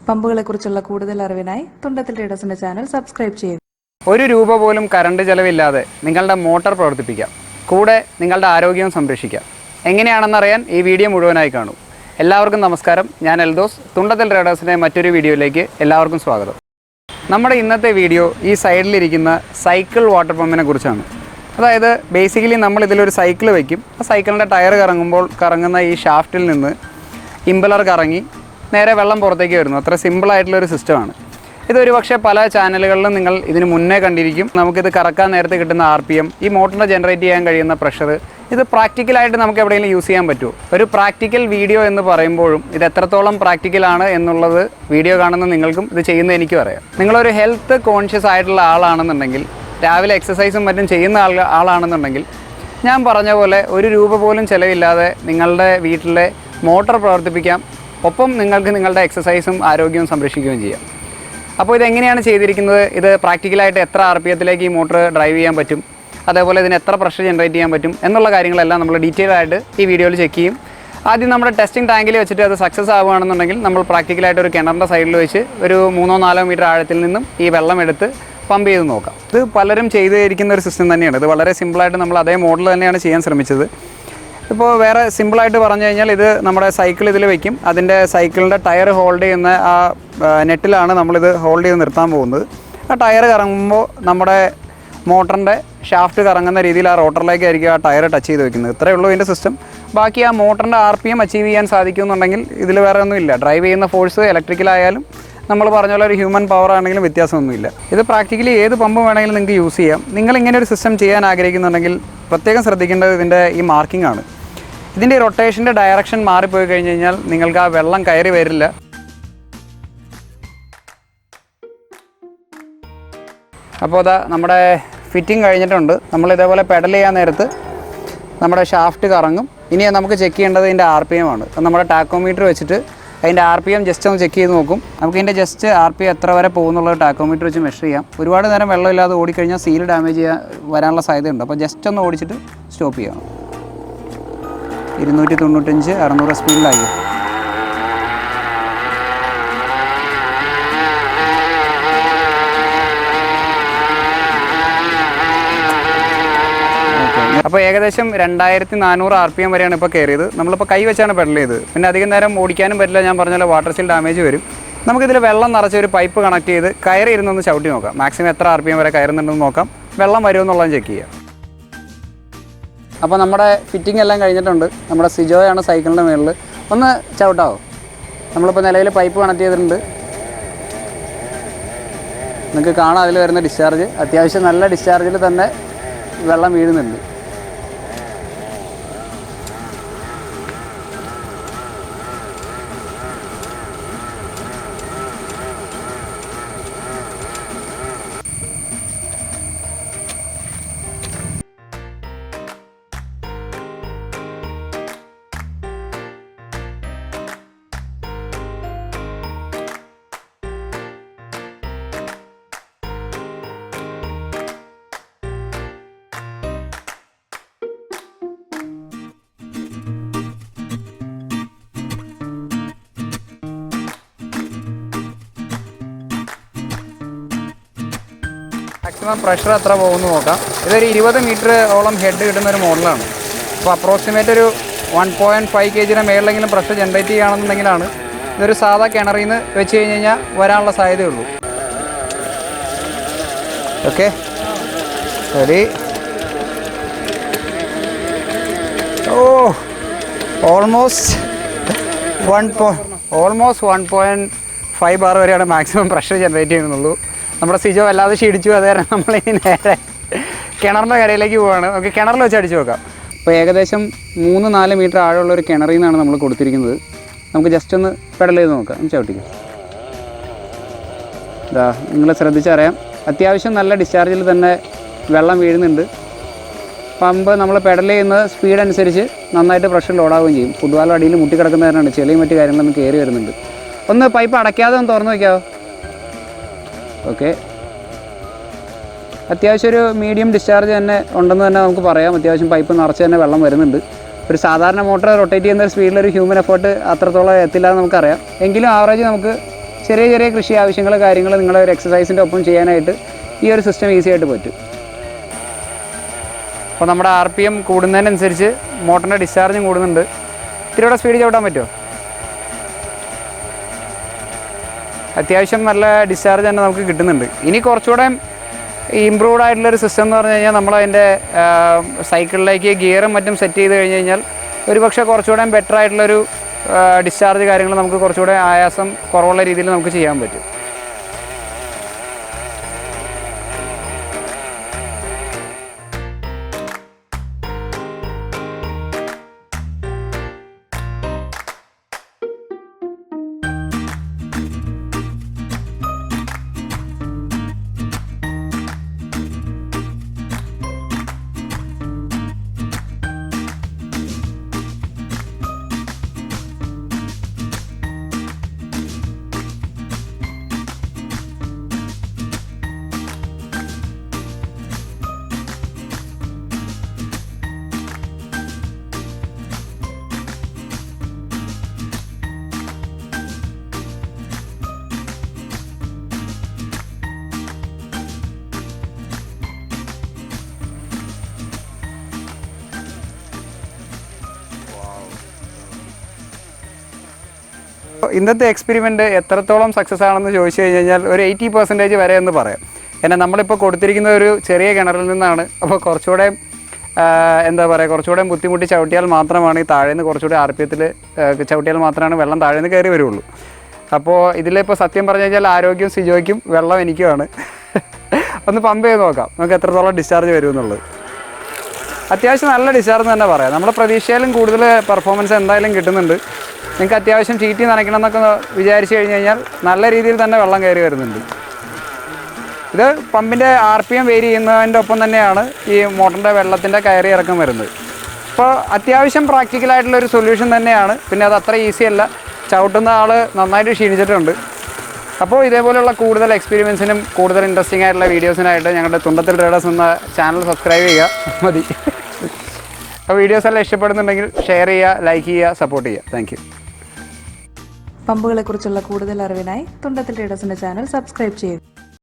പമ്പുകളെക്കുറിച്ചുള്ള കൂടുതൽ അറിവിനായി Thundathil ട്രേഡേഴ്സിന്റെ channel subscribe ചെയ്യുക. ₹1 പോലും കറണ്ട് ചെലവില്ലാതെ നിങ്ങളുടെ മോട്ടോർ പ്രവർത്തിപ്പിക്കാം. കൂടെ നിങ്ങളുടെ ആരോഗ്യവും സംരക്ഷിക്കാം. എങ്ങനെയാണെന്നറിയാൻ ഈ വീഡിയോ മുഴുവനായി കാണൂ. എല്ലാവർക്കും നമസ്കാരം. ഞാൻ എൽദോസ്. തുണ്ടത്തിൽ ട്രേഡേഴ്സിൻ്റെ മറ്റൊരു വീഡിയോയിലേക്ക് എല്ലാവർക്കും സ്വാഗതം. നമ്മുടെ ഇന്നത്തെ വീഡിയോ ഈ സൈഡിലിരിക്കുന്ന സൈക്കിൾ വാട്ടർ പമ്പിനെ കുറിച്ചാണ്. അതായത് ബേസിക്കലി നമ്മൾ ഇതിലൊരു സൈക്കിൾ വയ്ക്കും. ആ സൈക്കിളിൻ്റെ ടയർ കറങ്ങുമ്പോൾ കറങ്ങുന്ന ഈ ഷാഫ്റ്റിൽ നിന്ന് ഇമ്പലർ കറങ്ങി നേരെ വെള്ളം പുറത്തേക്ക് വരുന്നു. അത്ര സിമ്പിളായിട്ടുള്ളൊരു സിസ്റ്റമാണ്. ഇതൊരു പക്ഷേ പല ചാനലുകളിലും നിങ്ങൾ ഇതിന് മുന്നേ കണ്ടിരിക്കും. നമുക്കിത് കറക്കാൻ നേരത്തെ കിട്ടുന്ന RPM, ഈ മോട്ടറിനെ ജനറേറ്റ് ചെയ്യാൻ കഴിയുന്ന പ്രഷർ, ഇത് പ്രാക്ടിക്കലായിട്ട് നമുക്ക് എവിടെയെങ്കിലും യൂസ് ചെയ്യാൻ പറ്റുമോ? ഒരു പ്രാക്ടിക്കൽ വീഡിയോ എന്ന് പറയുമ്പോഴും ഇത് എത്രത്തോളം പ്രാക്ടിക്കലാണ് എന്നുള്ളത് വീഡിയോ കാണുന്ന നിങ്ങൾക്കും ഇത് ചെയ്യുന്ന എനിക്കും അറിയാം. നിങ്ങളൊരു ഹെൽത്ത് കോൺഷ്യസ് ആയിട്ടുള്ള ആളാണെന്നുണ്ടെങ്കിൽ, രാവിലെ എക്സസൈസും മറ്റും ചെയ്യുന്ന ആളാണെന്നുണ്ടെങ്കിൽ, ഞാൻ പറഞ്ഞ പോലെ ₹1 പോലും ചിലവില്ലാതെ നിങ്ങളുടെ വീട്ടിലെ മോട്ടോർ പ്രവർത്തിപ്പിക്കാം. ഒപ്പം നിങ്ങൾക്ക് നിങ്ങളുടെ എക്സസൈസും ആരോഗ്യവും സംരക്ഷിക്കുകയും ചെയ്യാം. അപ്പോൾ ഇതെങ്ങനെയാണ് ചെയ്തിരിക്കുന്നത്? ഇത് പ്രാക്ടിക്കലായിട്ട് എത്ര RPMത്തിലേക്ക് ഈ മോട്ടോർ ഡ്രൈവ് ചെയ്യാൻ പറ്റും, അതേപോലെ ഇതിന് എത്ര പ്രഷർ ജനറേറ്റ് ചെയ്യാൻ പറ്റും എന്നുള്ള കാര്യങ്ങളെല്ലാം നമ്മൾ ഡീറ്റെയിൽ ആയിട്ട് ഈ വീഡിയോയിൽ ചെക്ക് ചെയ്യും. ആദ്യം നമ്മുടെ ടെസ്റ്റിംഗ് ടാങ്കിൽ വെച്ചിട്ട് അത് സക്സസ് ആവുകയാണെന്നുണ്ടെങ്കിൽ നമ്മൾ പ്രാക്ടിക്കലായിട്ട് ഒരു കിണറിൻ്റെ സൈഡിൽ വെച്ച് ഒരു 3-4 മീറ്റർ ആഴത്തിൽ നിന്നും ഈ വെള്ളം എടുത്ത് പമ്പ് ചെയ്ത് നോക്കാം. ഇത് പലരും ചെയ്തിരിക്കുന്ന ഒരു സിസ്റ്റം തന്നെയാണ്. ഇത് വളരെ സിമ്പിളായിട്ട് നമ്മൾ അതേ മോഡൽ തന്നെയാണ് ചെയ്യാൻ ശ്രമിച്ചത്. ഇപ്പോൾ വേറെ സിമ്പിളായിട്ട് പറഞ്ഞു കഴിഞ്ഞാൽ, ഇത് നമ്മുടെ സൈക്കിൾ ഇതിൽ വയ്ക്കും. അതിൻ്റെ സൈക്കിളിൻ്റെ ടയർ ഹോൾഡ് ചെയ്യുന്ന ആ നെറ്റിലാണ് നമ്മളിത് ഹോൾഡ് ചെയ്ത് നിർത്താൻ പോകുന്നത്. ആ ടയർ കറങ്ങുമ്പോൾ നമ്മുടെ മോട്ടറിൻ്റെ ഷാഫ്റ്റ് കറങ്ങുന്ന രീതിയിൽ ആ റോട്ടറിലേക്കായിരിക്കും ആ ടയർ ടച്ച് ചെയ്ത് വെക്കുന്നത്. ഇത്രയേ ഉള്ളൂ ഇതിൻ്റെ സിസ്റ്റം. ബാക്കി ആ മോട്ടറിൻ്റെ RPM അച്ചീവ് ചെയ്യാൻ സാധിക്കുമെന്നുണ്ടെങ്കിൽ ഇതിൽ വേറെ ഒന്നുമില്ല. ഡ്രൈവ് ചെയ്യുന്ന ഫോഴ്സ് ഇലക്ട്രിക്കലായാലും നമ്മൾ പറഞ്ഞ പോലെ ഒരു ഹ്യൂമൻ പവർ ആണെങ്കിലും വ്യത്യാസമൊന്നുമില്ല. ഇത് പ്രാക്ടിക്കലി ഏത് പമ്പ് വേണമെങ്കിലും നിങ്ങൾക്ക് യൂസ് ചെയ്യാം. നിങ്ങളിങ്ങനെ ഒരു സിസ്റ്റം ചെയ്യാൻ ആഗ്രഹിക്കുന്നുണ്ടെങ്കിൽ പ്രത്യേകം ശ്രദ്ധിക്കേണ്ടത് ഇതിൻ്റെ ഈ മാർക്കിംഗ് ആണ്. ഇതിൻ്റെ റൊട്ടേഷൻ്റെ ഡയറക്ഷൻ മാറിപ്പോയി കഴിഞ്ഞ് കഴിഞ്ഞാൽ നിങ്ങൾക്ക് ആ വെള്ളം കയറി വരില്ല. അപ്പോൾ അതാ നമ്മുടെ ഫിറ്റിംഗ് കഴിഞ്ഞിട്ടുണ്ട്. നമ്മൾ ഇതേപോലെ പെഡൽ ചെയ്യാൻ നേരത്ത് നമ്മുടെ ഷാഫ്റ്റ് കറങ്ങും. ഇനി നമുക്ക് ചെക്ക് ചെയ്യേണ്ടത് ഇതിൻ്റെ RPM ആണ്. നമ്മുടെ ടാക്കോമീറ്റർ വെച്ചിട്ട് അതിൻ്റെ RPM ജസ്റ്റ് ഒന്ന് ചെക്ക് ചെയ്ത് നോക്കും. നമുക്ക് ഇതിൻ്റെ ജസ്റ്റ് RPM എത്ര വരെ പോകുന്നുള്ളത് ടാക്കോമീറ്റർ വെച്ച് മെഷർ ചെയ്യാം. ഒരുപാട് നേരം വെള്ളമില്ലാതെ ഓടിക്കഴിഞ്ഞാൽ സീൽ ഡാമേജ് വരാനുള്ള സാധ്യതയുണ്ട്. അപ്പോൾ ജസ്റ്റ് ഒന്ന് ഓടിച്ചിട്ട് സ്റ്റോപ്പ് ചെയ്യണം. 295, 600 സ്പീഡിലായി. അപ്പോൾ ഏകദേശം 2400 RPM വരെയാണ് ഇപ്പോൾ കയറിയത്. നമ്മളിപ്പോൾ കൈ വെച്ചാണ് പെഡൽ ചെയ്തത്. പിന്നെ അധികം നേരം ഓടിക്കാനും പറ്റില്ല. ഞാൻ പറഞ്ഞ പോലെ വാട്ടർ സീൽ ഡാമേജ് വരും. നമുക്കിതിൽ വെള്ളം നിറച്ച ഒരു പൈപ്പ് കണക്ട് ചെയ്ത് കയറി ഇരുന്നൊന്ന് ചവിട്ടി നോക്കാം. മാക്സിമം എത്ര RPM വരെ കയറുന്നുണ്ടെന്ന് നോക്കാം. വെള്ളം വരുമെന്നുള്ളത് ചെക്ക് ചെയ്യാം. അപ്പോൾ നമ്മുടെ ഫിറ്റിംഗ് എല്ലാം കഴിഞ്ഞിട്ടുണ്ട്. നമ്മുടെ സിജോയാണ് സൈക്കിളിൻ്റെ മുകളിൽ. ഒന്ന് ചവിട്ടാവോ? നമ്മളിപ്പോൾ നിലവിൽ പൈപ്പ് കണക്ട് ചെയ്തിട്ടുണ്ട്. നിങ്ങൾക്ക് കാണാം അതിൽ വരുന്ന ഡിസ്ചാർജ്. അത്യാവശ്യം നല്ല ഡിസ്ചാർജിൽ തന്നെ വെള്ളം വീഴുന്നുണ്ട്. മാക്സിമം പ്രഷർ എത്ര പോകുന്നു നോക്കാം. ഇതൊരു 20 മീറ്റർ ഓളം ഹെഡ് കിട്ടുന്ന ഒരു മോഡലാണ്. അപ്പോൾ അപ്രോക്സിമേറ്റ് ഒരു 1.5 kg മേളിലെങ്കിലും പ്രഷർ ജനറേറ്റ് ചെയ്യുകയാണെന്നുണ്ടെങ്കിലാണ് ഇതൊരു സാധാ കിണറിൽ നിന്ന് വെച്ച് കഴിഞ്ഞ് കഴിഞ്ഞാൽ വരാനുള്ള സാധ്യതയുള്ളൂ. Okay, ready. ഓൾമോസ്റ്റ് 1.5 ബാർ വരെയാണ് മാക്സിമം പ്രഷർ ജനറേറ്റ് ചെയ്യുന്നുള്ളൂ. നമ്മുടെ സിജോ വല്ലാതെ ക്ഷീണിച്ചു. അത് കാരണം നമ്മളിനി നേരെ കിണറിൻ്റെ കരയിലേക്ക് പോവുകയാണ്. നമുക്ക് കിണറിൽ വെച്ച് അടിച്ചു നോക്കാം. അപ്പോൾ ഏകദേശം 3-4 മീറ്റർ ആഴമുള്ളൊരു കിണറിൽ നിന്നാണ് നമ്മൾ കൊടുത്തിരിക്കുന്നത്. നമുക്ക് ജസ്റ്റ് ഒന്ന് പെഡൽ ചെയ്ത് നോക്കാം. ചവിട്ടിക്കാം. ഇതാ നിങ്ങൾ ശ്രദ്ധിച്ചറിയാം, അത്യാവശ്യം നല്ല ഡിസ്ചാർജിൽ തന്നെ വെള്ളം വീഴുന്നുണ്ട്. പമ്പ് നമ്മൾ പെഡൽ ചെയ്യുന്ന സ്പീഡ് അനുസരിച്ച് നന്നായിട്ട് പ്രഷർ ലോഡാവുകയും ചെയ്യും. ഫുട്ബോൾ അടിയിൽ മുട്ടിക്കിടക്കുന്നതിനാണ് ചെളിയും മറ്റു കാര്യങ്ങളൊന്നും കയറി വരുന്നുണ്ട്. ഒന്ന് പൈപ്പ് അടയ്ക്കാതെ ഒന്ന് തുറന്നു വയ്ക്കാമോ? ഓക്കെ, അത്യാവശ്യം ഒരു മീഡിയം ഡിസ്ചാർജ് തന്നെ ഉണ്ടെന്ന് തന്നെ നമുക്ക് പറയാം. അത്യാവശ്യം പൈപ്പ് നിറച്ച് തന്നെ വെള്ളം വരുന്നുണ്ട്. ഒരു സാധാരണ മോട്ടർ റൊട്ടേറ്റ് ചെയ്യുന്ന സ്പീഡിലൊരു ഹ്യൂമൻ എഫേർട്ട് അത്രത്തോളം എത്തില്ല എന്ന് നമുക്കറിയാം. എങ്കിലും ആവറേജ് നമുക്ക് ചെറിയ ചെറിയ കൃഷി ആവശ്യങ്ങൾ കാര്യങ്ങൾ നിങ്ങളെ ഒരു എക്സസൈസിൻ്റെ ഒപ്പം ചെയ്യാനായിട്ട് ഈ ഒരു സിസ്റ്റം ഈസി ആയിട്ട് പറ്റും. അപ്പോൾ നമ്മുടെ RPM കൂടുന്നതിനനുസരിച്ച് മോട്ടറിൻ്റെ ഡിസ്ചാർജും കൂടുന്നുണ്ട്. ഇത്തിരിയുടെ സ്പീഡ് ചവിട്ടാൻ പറ്റുമോ? അത്യാവശ്യം നല്ല ഡിസ്ചാർജ് തന്നെ നമുക്ക് കിട്ടുന്നുണ്ട്. ഇനി കുറച്ചുകൂടെ ഇമ്പ്രൂവ്ഡ് ആയിട്ടുള്ളൊരു സിസ്റ്റം എന്ന് പറഞ്ഞു കഴിഞ്ഞാൽ നമ്മളതിൻ്റെ സൈക്കിളിലേക്ക് ഗിയറും മറ്റും സെറ്റ് ചെയ്ത് കഴിഞ്ഞ് കഴിഞ്ഞാൽ ഒരു പക്ഷേ കുറച്ചുകൂടെ ബെറ്റർ ആയിട്ടുള്ളൊരു ഡിസ്ചാർജ് കാര്യങ്ങൾ നമുക്ക് കുറച്ചുകൂടെ ആയാസം കുറവുള്ള രീതിയിൽ നമുക്ക് ചെയ്യാൻ പറ്റും. ഇന്നത്തെ എക്സ്പെരിമെൻറ്റ് എത്രത്തോളം സക്സസ് ആണെന്ന് ചോദിച്ചു കഴിഞ്ഞാൽ ഒരു 80% വരെ എന്ന് പറയാം. കാരണം നമ്മളിപ്പോൾ കൊടുത്തിരിക്കുന്ന ഒരു ചെറിയ കിണറിൽ നിന്നാണ്. അപ്പോൾ കുറച്ചുകൂടെ എന്താ പറയുക, കുറച്ചുകൂടെ ബുദ്ധിമുട്ടി ചവിട്ടിയാൽ മാത്രമാണ് ഈ താഴേന്ന് കുറച്ചുകൂടി RPM ചവിട്ടിയാൽ മാത്രമാണ് വെള്ളം താഴേന്ന് കയറി വരുള്ളൂ. അപ്പോൾ ഇതിലിപ്പോൾ സത്യം പറഞ്ഞു കഴിഞ്ഞാൽ ആരോഗ്യം സിജോയ്ക്കും വെള്ളം എനിക്കുമാണ്. ഒന്ന് പമ്പ് ചെയ്ത് നോക്കാം നമുക്ക് എത്രത്തോളം ഡിസ്ചാർജ് വരുമെന്നുള്ളത്. അത്യാവശ്യം നല്ല ഡിസ്ചാർജ് തന്നെ പറയാം. നമ്മുടെ പ്രതീക്ഷയിലും കൂടുതൽ പെർഫോമൻസ് എന്തായാലും കിട്ടുന്നുണ്ട്. നിങ്ങൾക്ക് അത്യാവശ്യം ചീറ്റി നനയ്ക്കണം എന്നൊക്കെ വിചാരിച്ചു കഴിഞ്ഞ് കഴിഞ്ഞാൽ നല്ല രീതിയിൽ തന്നെ വെള്ളം കയറി വരുന്നുണ്ട്. ഇത് പമ്പിൻ്റെ RPM വേരി ചെയ്യുന്നതിൻ്റെ ഒപ്പം തന്നെയാണ് ഈ മോട്ടറിൻ്റെ വെള്ളത്തിൻ്റെ കയറി ഇറക്കം വരുന്നത്. അപ്പോൾ അത്യാവശ്യം പ്രാക്ടിക്കലായിട്ടുള്ളൊരു സൊല്യൂഷൻ തന്നെയാണ്. പിന്നെ അത് അത്ര ഈസി അല്ല, ചവിട്ടുന്ന ആൾ നന്നായിട്ട് ക്ഷീണിച്ചിട്ടുണ്ട്. അപ്പോൾ ഇതേപോലെയുള്ള കൂടുതൽ എക്സ്പീരിയൻസിനും കൂടുതൽ ഇൻട്രസ്റ്റിംഗ് ആയിട്ടുള്ള വീഡിയോസിനായിട്ട് ഞങ്ങളുടെ തുണ്ടത്തിൽ ട്രേഡേഴ്സ് എന്ന ചാനൽ സബ്സ്ക്രൈബ് ചെയ്യുക മതി. അപ്പോൾ വീഡിയോസെല്ലാം ഇഷ്ടപ്പെടുന്നുണ്ടെങ്കിൽ ഷെയർ ചെയ്യുക, ലൈക്ക് ചെയ്യുക, സപ്പോർട്ട് ചെയ്യുക. Thank you. പമ്പുകളെക്കുറിച്ചുള്ള കൂടുതൽ അറിവിനായി തുണ്ടത്തിൽ ട്രേഡേഴ്സിൻ്റെ ചാനൽ സബ്സ്ക്രൈബ് ചെയ്യുക.